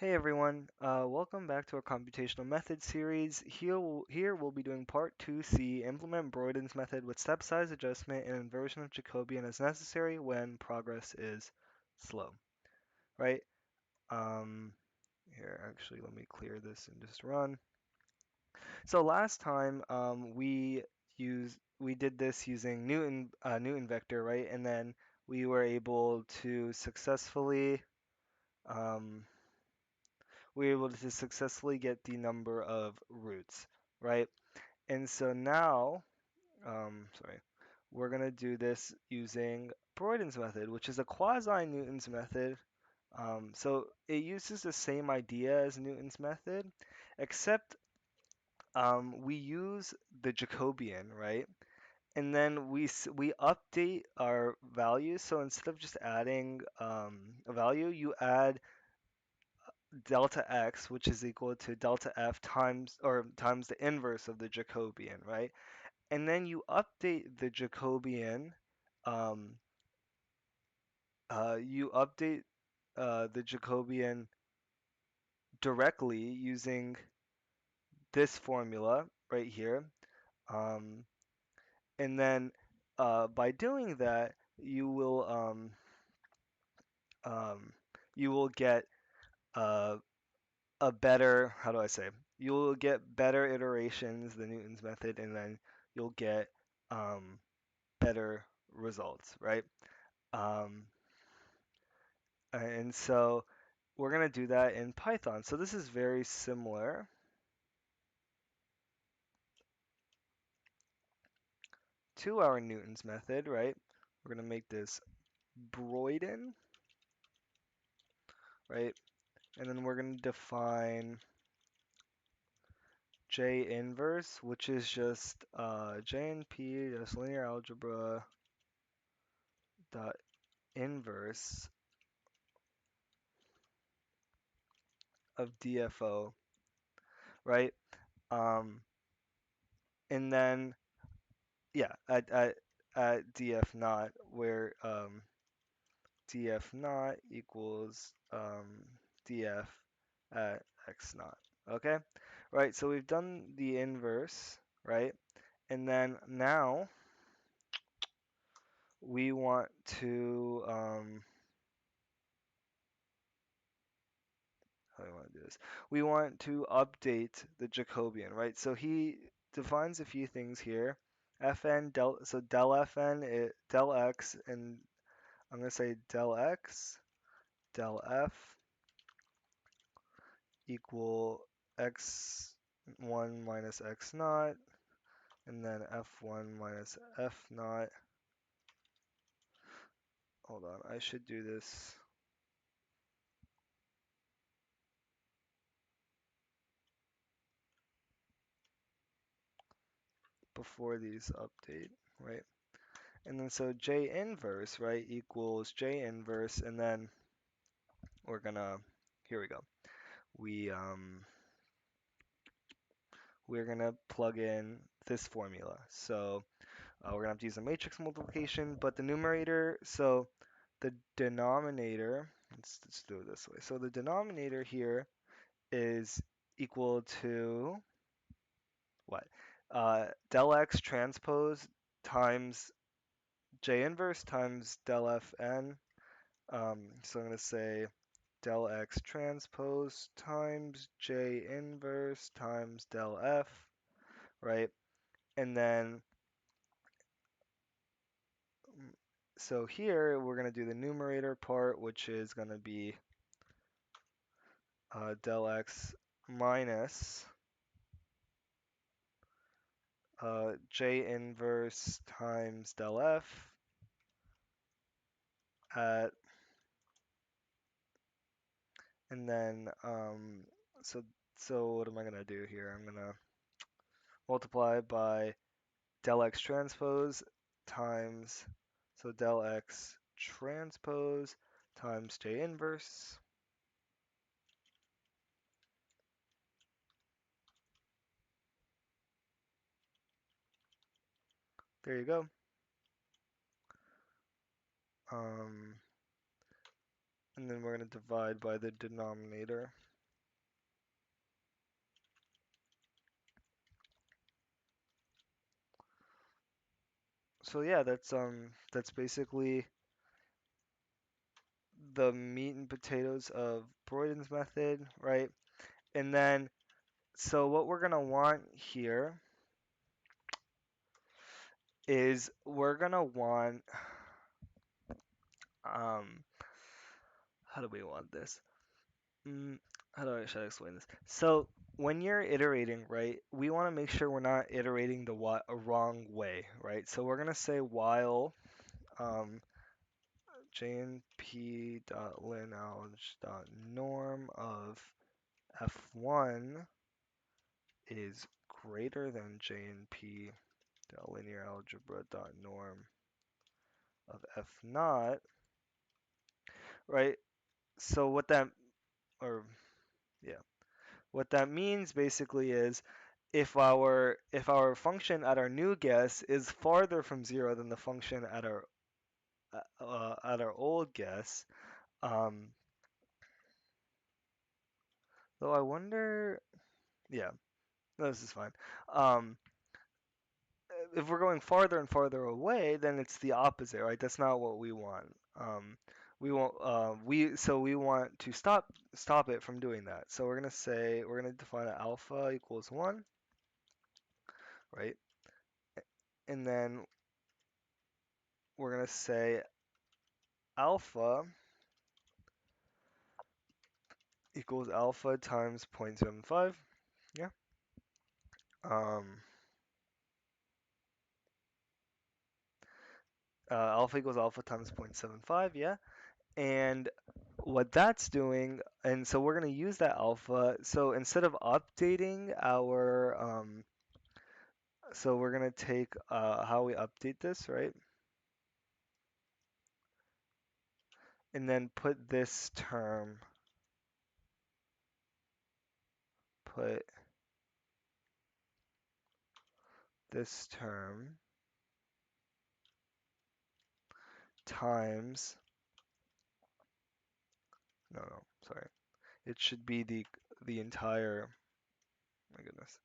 Hey everyone, welcome back to our computational methods series. Here we'll be doing part 2C, implement Broyden's method with step size adjustment and inversion of Jacobian as necessary when progress is slow, right? Um, Here, actually, let me clear this and just run. So last time we did this using Newton vector, right? And then we were able to um, successfully get the number of roots, right? And so now, sorry, we're going to do this using Broyden's method, which is a quasi-Newton's method. So it uses the same idea as Newton's method, except we use the Jacobian, right? And then we update our values. So instead of just adding a value, you add delta x, which is equal to delta f times the inverse of the Jacobian, right? And then you update the Jacobian, um, you update the Jacobian directly using this formula right here. Um, and then by doing that, um, you will get uh, a better, how do I say? You'll get better iterations, the Newton's method, and then you'll get um, better results, right? Um, and so we're going to do that in Python. So this is very similar to our Newton's method, right? We're going to make this Broyden, right? And then we're going to define J inverse, which is just J and P, just linear algebra dot inverse of DFO, right? Um, and then yeah, at DF naught, where DF naught equals DF at X naught. Okay, right? So we've done the inverse, right? And then now we want to how do I want to do this? We want to update the Jacobian, right? So he defines a few things here. So del fn, del x, and I'm going to say del x, del f equal x1 minus x naught, and then f1 minus f naught. Hold on, I should do this before these update, right? And then so J inverse, right, equals J inverse, and then we're gonna, here we go. We we're gonna plug in this formula. So we're gonna have to use a matrix multiplication, but the numerator, so the denominator, let's do it this way. So the denominator here is equal to what? Del x transpose times J inverse times del Fn. So I'm going to say del x transpose times J inverse times del F, right? And then, so here we're going to do the numerator part, which is going to be del x minus J inverse times del F at, and then, so, so what am I going to do here? I'm going to multiply by del x transpose times, so del x transpose times J inverse. There you go. And then we're going to divide by the denominator. So yeah, that's basically the meat and potatoes of Broyden's method, right? And then, so what we're gonna want here is we're gonna want, um, how do we want this? How do I should I explain this? So when you're iterating, right, we want to make sure we're not iterating the wrong way, right? So we're gonna say while um, jnp.linalg.norm of f1 is greater than jnp.linearalgebra.norm of f naught, right? So what that, or yeah, what that means basically is if our function at our new guess is farther from zero than the function at our old guess, um, though I wonder, yeah, no, this is fine. Um, if we're going farther and farther away, then it's the opposite, right? That's not what we want. We want to stop it from doing that. So we're gonna define that alpha equals 1, right? And then we're gonna say alpha equals alpha times 0.75. Yeah. Um, Alpha equals alpha times 0.75. Yeah. And what that's doing, and so we're going to use that alpha. So instead of updating our, so we're going to take how we update this, right? And then put this term, put this term times, no, sorry. It should be the entire, my goodness.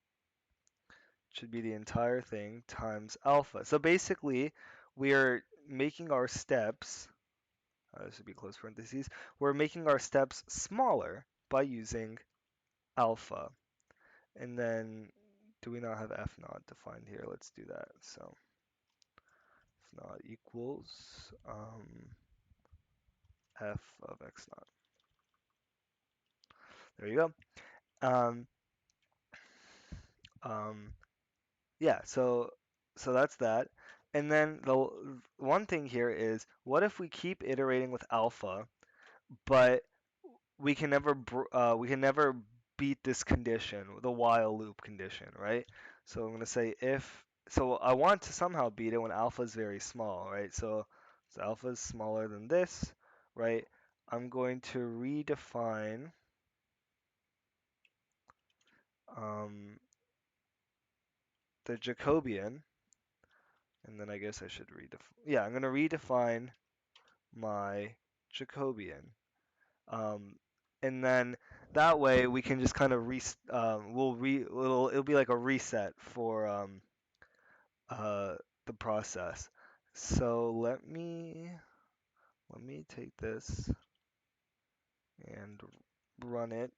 Should be the entire thing times alpha. So basically, we are making our steps, this should be close parentheses, we're making our steps smaller by using alpha. And then, do we not have f naught defined here? Let's do that. So f naught equals f of x naught. There you go. Um, um, yeah, so that's that. And then the one thing here is, what if we keep iterating with alpha, but we can never beat this condition, the while loop condition, right? So I'm going to say so I want to somehow beat it when alpha is very small, right? So alpha is smaller than this, right? I'm going to redefine um, the Jacobian, and then I guess I should yeah, I'm going to redefine my Jacobian. Um, and then that way we can just kind of it'll be like a reset for the process. So let me take this and run it.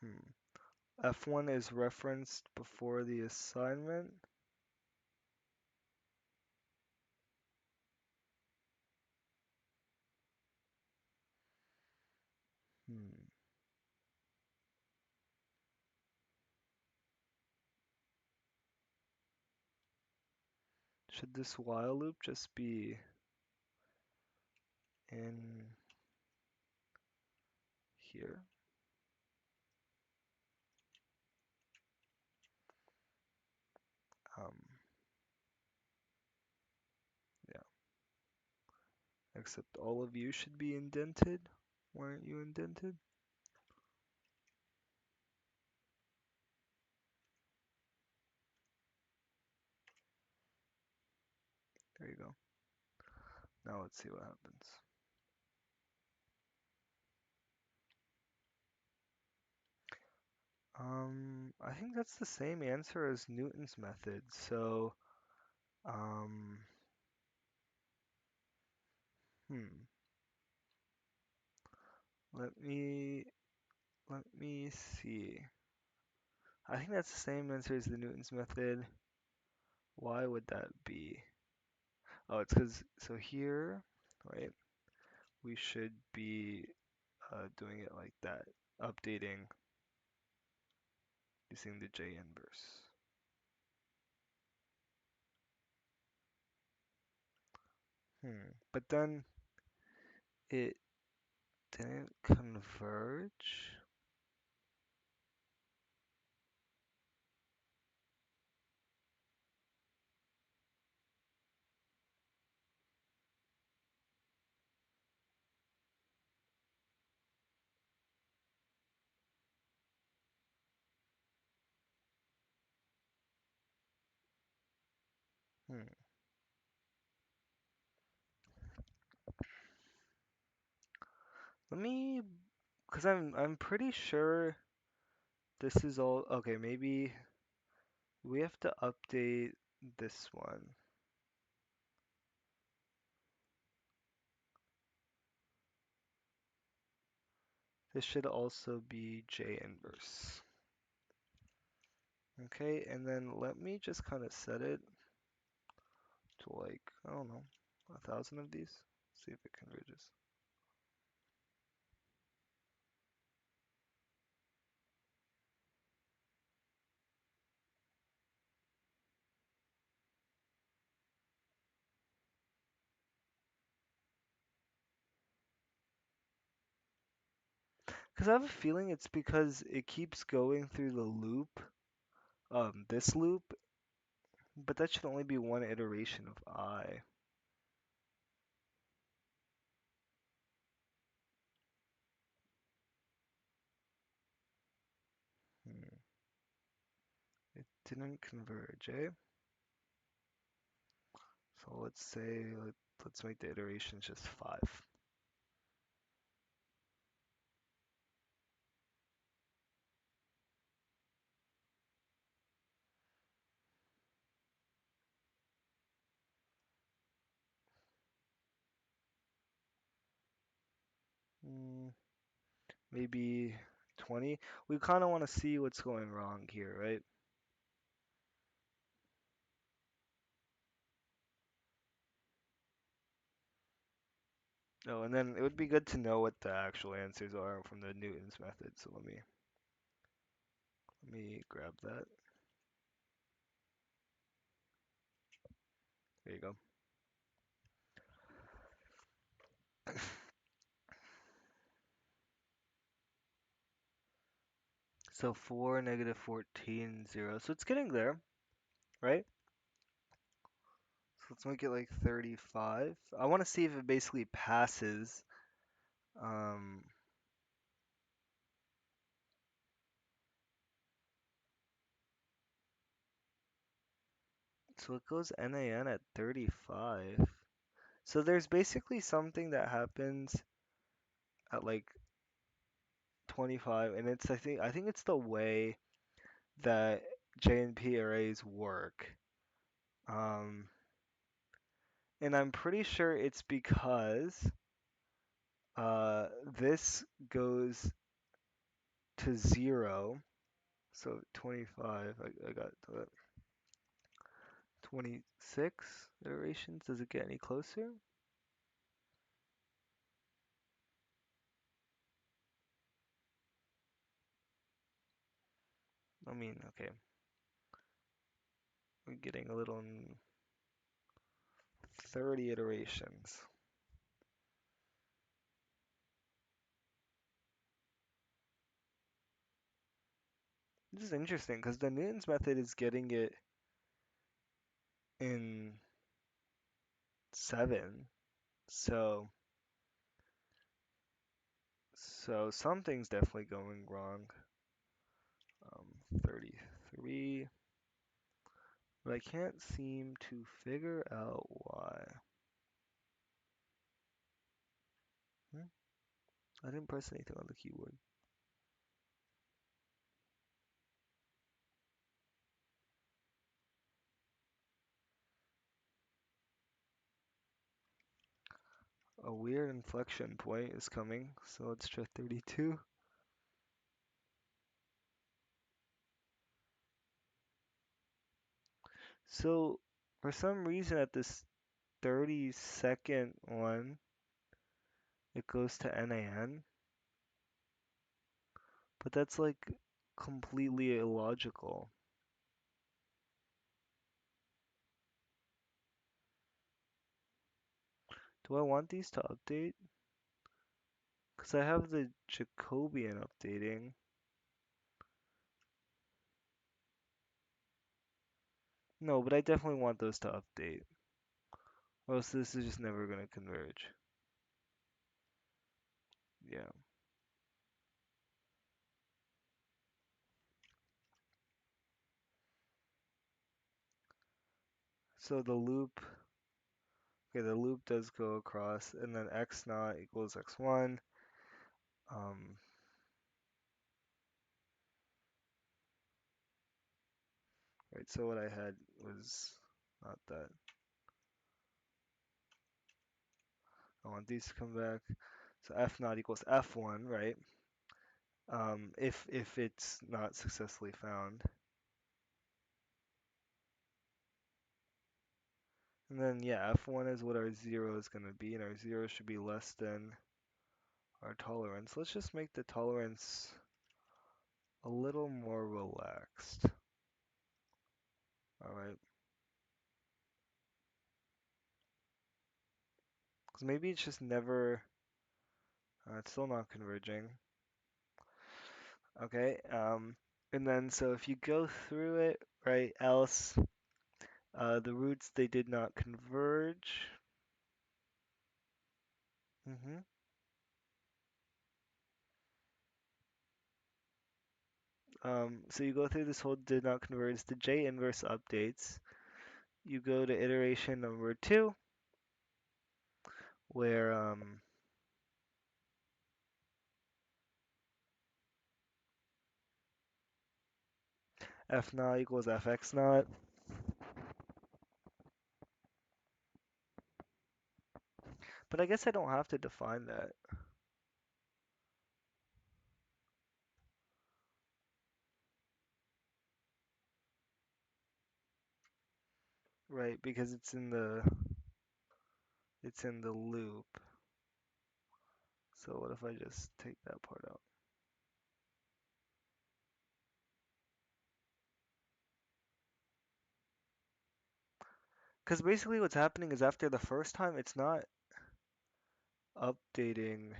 Hmm. F1 is referenced before the assignment. Hmm. Should this while loop just be in here? Um, yeah. Except all of you should be indented. Why aren't you indented? There you go. Now let's see what happens. I think that's the same answer as Newton's method. So, um, hmm, let me let me see. I think that's the same answer as the Newton's method. Why would that be? Oh, it's because so here, right? We should be doing it like that, updating using the J inverse. But then it didn't converge. Hmm. Let me, because I'm pretty sure this is all okay. Maybe we have to update this one. This should also be J inverse. Okay, and then let me just kind of set it to like, I don't know, 1,000 of these. See if it converges. Because I have a feeling it's because it keeps going through the loop, this loop, but that should only be one iteration of I. Hmm. It didn't converge, eh? So let's say, let's make the iterations just 5. Hmm, maybe 20. We kind of want to see what's going wrong here, right? Oh, and then it would be good to know what the actual answers are from the Newton's method. So let me grab that. There you go. So 4, negative 14, 0. So it's getting there, right? So let's make it like 35. I want to see if it basically passes. Um, so it goes NaN at 35. So there's basically something that happens at like 25, and it's I think it's the way that JNP arrays work. Um, and I'm pretty sure it's because this goes to 0. So 25, I got to 26 iterations. Does it get any closer? I mean, okay, we're getting a little 30 iterations. This is interesting because the Newton's method is getting it in 7. So something's definitely going wrong. 33, but I can't seem to figure out why. I didn't press anything on the keyboard. A weird inflection point is coming, so let's try 32. So for some reason at this 30-second one, it goes to NaN, but that's like completely illogical. Do I want these to update? Because I have the Jacobian updating. No, but I definitely want those to update. Or else this is just never going to converge. Yeah. So the loop, okay, the loop does go across, and then x naught equals x1. Um, right, so what I had was not that. I want these to come back. So f naught equals f1, right? If it's not successfully found. And then, yeah, f1 is what our 0 is going to be, and our 0 should be less than our tolerance. Let's just make the tolerance a little more relaxed. All right. Because maybe it's just never, it's still not converging. Okay. And then, so if you go through it, right, else, the roots, they did not converge. Mm-hmm. So you go through this whole did not converge, the J inverse updates. You go to iteration number 2, where f naught equals fx naught. But I guess I don't have to define that, right? Because it's in the loop. So what if I just take that part out? Because basically what's happening is after the first time, it's not updating.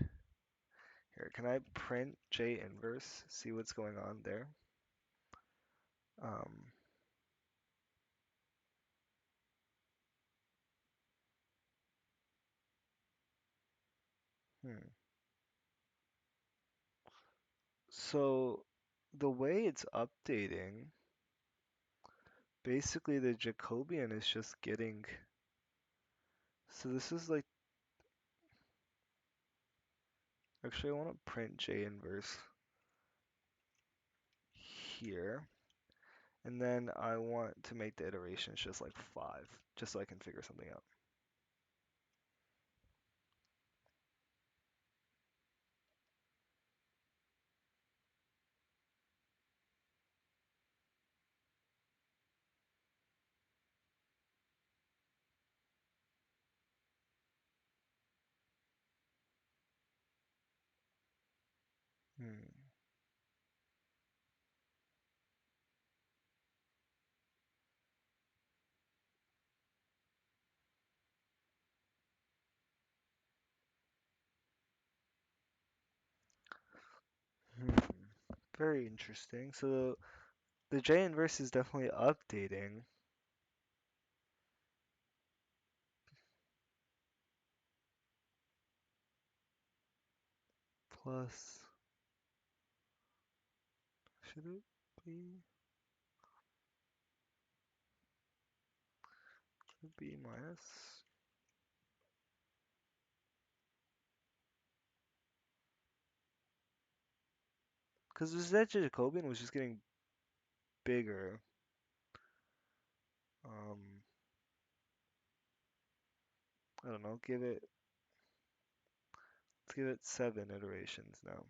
Here, can I print J inverse? See what's going on there. Um, hmm. So the way it's updating, basically the Jacobian is just getting. So this is like, actually I want to print J inverse here. And then I want to make the iterations just like 5, just so I can figure something out. Hmm. Hmm. Very interesting. So the J inverse is definitely updating. Plus, should it be? Should it be minus? Because Z Jacobian was just getting bigger. Um, I don't know. Let's give it 7 iterations now.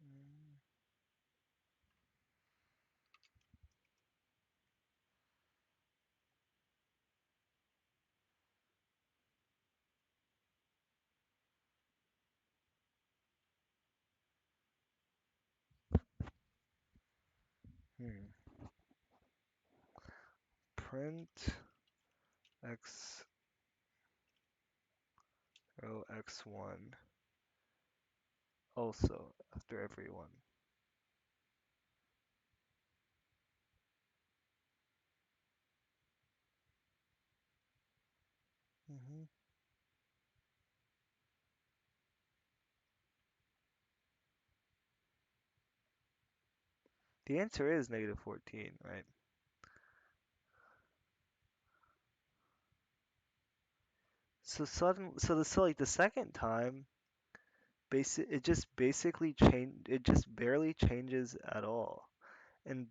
Mm, Hmm. Print x x1 also after every one. hmm The answer is -14, right? So like the second time, it just basically change. It just barely changes at all, and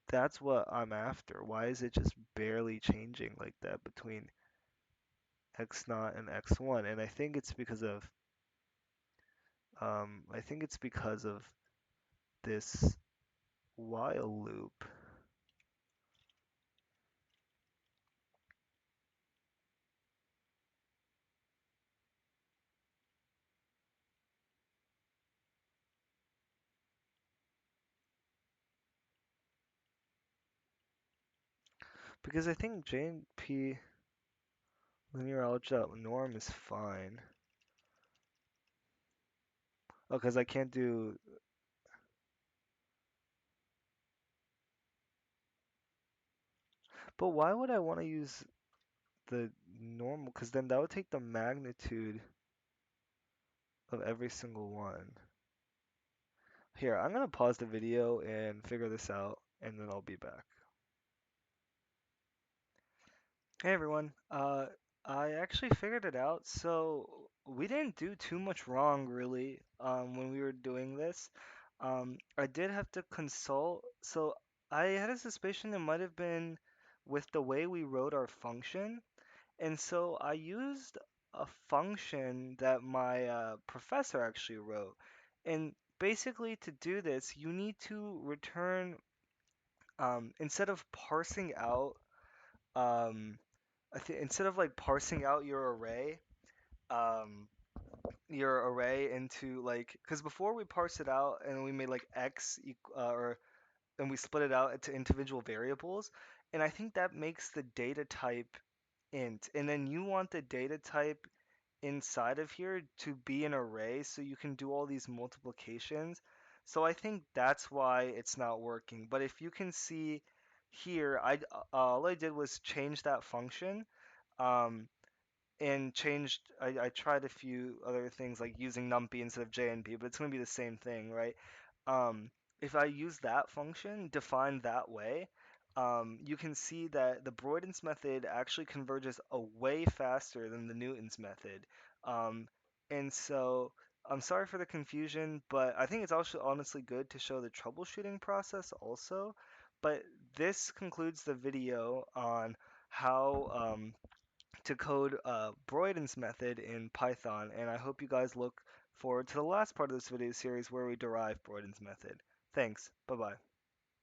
that's what I'm after. Why is it just barely changing like that between x naught and x1? And I think it's because of this while loop. Because I think JNP linear algebra norm is fine. Oh, because I can't do. But why would I want to use the normal? Because then that would take the magnitude of every single one. Here, I'm gonna pause the video and figure this out, and then I'll be back. Hey everyone, I actually figured it out. So we didn't do too much wrong really when we were doing this. I did have to consult. So I had a suspicion it might have been with the way we wrote our function. And so I used a function that my professor actually wrote. And basically to do this, you need to return, instead of parsing out um, instead of like parsing out um, your array into like, because before we parse it out and we made like or and we split it out into individual variables, and I think that makes the data type int, and then you want the data type inside of here to be an array so you can do all these multiplications. So I think that's why it's not working. But if you can see here, all I did was change that function. Um, and I tried a few other things like using numpy instead of jnp, but it's going to be the same thing, right? If I use that function defined that way, you can see that the Broyden's method actually converges a way faster than the Newton's method. And so I'm sorry for the confusion, but I think it's also honestly good to show the troubleshooting process also. But this concludes the video on how to code Broyden's method in Python, and I hope you guys look forward to the last part of this video series where we derive Broyden's method. Thanks. Bye-bye.